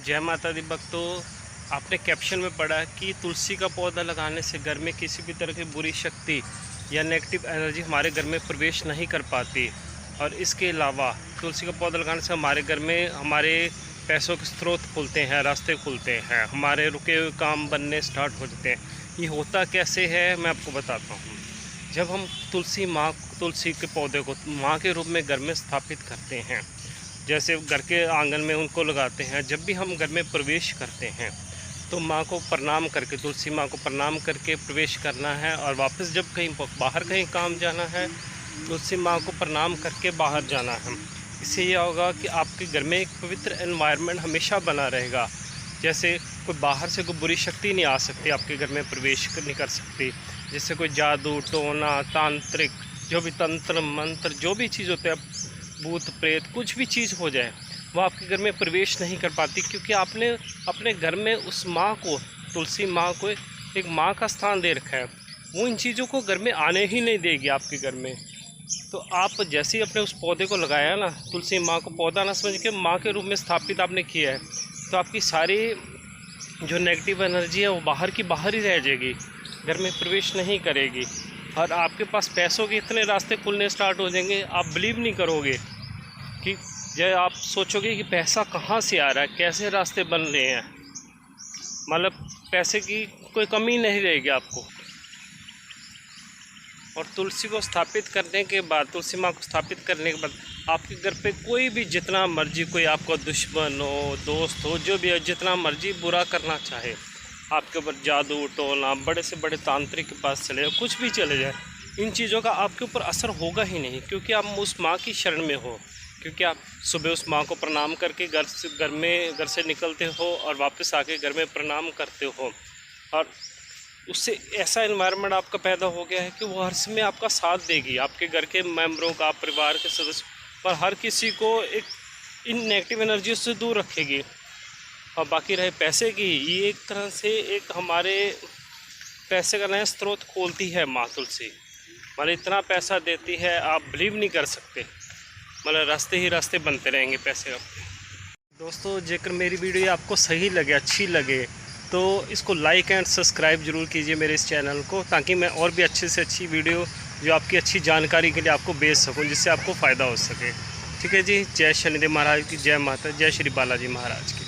जय माता दी भक्तों, आपने कैप्शन में पढ़ा कि तुलसी का पौधा लगाने से घर में किसी भी तरह की बुरी शक्ति या नेगेटिव एनर्जी हमारे घर में प्रवेश नहीं कर पाती। और इसके अलावा तुलसी का पौधा लगाने से हमारे घर में हमारे पैसों के स्रोत खुलते हैं, रास्ते खुलते हैं, हमारे रुके हुए काम बनने स्टार्ट हो जाते हैं। ये होता कैसे है मैं आपको बताता हूँ। जब हम तुलसी के पौधे को माँ के रूप में घर में स्थापित करते हैं, जैसे घर के आंगन में उनको लगाते हैं, जब भी हम घर में प्रवेश करते हैं तो माँ को प्रणाम करके, तुलसी माँ को प्रणाम करके प्रवेश करना है। और वापस जब कहीं बाहर कहीं काम जाना है, तुलसी माँ को प्रणाम करके बाहर जाना है। इससे यह होगा कि आपके घर में एक पवित्र एनवायरनमेंट हमेशा बना रहेगा। जैसे कोई बाहर से कोई बुरी शक्ति नहीं आ सकती, आपके घर में प्रवेश नहीं कर सकती। जैसे कोई जादू टोना तांत्रिक, जो भी तंत्र मंत्र जो भी चीज़ होते हैं, भूत प्रेत कुछ भी चीज़ हो जाए, वो आपके घर में प्रवेश नहीं कर पाती, क्योंकि आपने अपने घर में उस माँ को, तुलसी माँ को एक माँ का स्थान दे रखा है। वो इन चीज़ों को घर में आने ही नहीं देगी आपके घर में। तो आप जैसे ही अपने उस पौधे को लगाया ना, तुलसी माँ को पौधा ना समझ के माँ के रूप में स्थापित आपने किया है, तो आपकी सारी जो नेगेटिव एनर्जी है वो बाहर की बाहर ही रह जाएगी, घर में प्रवेश नहीं करेगी। और आपके पास पैसों के इतने रास्ते खुलने स्टार्ट हो जाएंगे, आप बिलीव नहीं करोगे कि जब आप सोचोगे कि पैसा कहाँ से आ रहा है, कैसे रास्ते बन रहे हैं, मतलब पैसे की कोई कमी नहीं रहेगी आपको। और तुलसी को स्थापित करने के बाद, तुलसी माँ को स्थापित करने के बाद आपके घर पे कोई भी जितना मर्जी, कोई आपका दुश्मन हो, दोस्त हो, जो भी है, जितना मर्जी बुरा करना चाहे, आपके ऊपर जादू टोना, बड़े से बड़े तांत्रिक के पास चले जाए, कुछ भी चले जाए, इन चीज़ों का आपके ऊपर असर होगा ही नहीं, क्योंकि आप उस माँ की शरण में हो। क्योंकि आप सुबह उस माँ को प्रणाम करके घर से निकलते हो और वापस आके घर में प्रणाम करते हो। और उससे ऐसा एनवायरनमेंट आपका पैदा हो गया है कि वो हर समय आपका साथ देगी, आपके घर के मेंबरों का, परिवार के सदस्य पर हर किसी को एक इन नेगेटिव एनर्जी से दूर रखेगी। और बाकी रहे पैसे की, ये एक तरह से एक हमारे पैसे का नया स्रोत खोलती है माँ तुलसी। मतलब इतना पैसा देती है, आप बिलीव नहीं कर सकते। मतलब रास्ते ही रास्ते बनते रहेंगे पैसे का। दोस्तों, जेकर मेरी वीडियो आपको सही लगे, अच्छी लगे, तो इसको लाइक एंड सब्सक्राइब ज़रूर कीजिए मेरे इस चैनल को, ताकि मैं और भी अच्छी से अच्छी वीडियो जो आपकी अच्छी जानकारी के लिए आपको भेज सकूं, जिससे आपको फ़ायदा हो सके। ठीक है जी। जय शनिदेव महाराज की जय माता, जय श्री बालाजी महाराज की।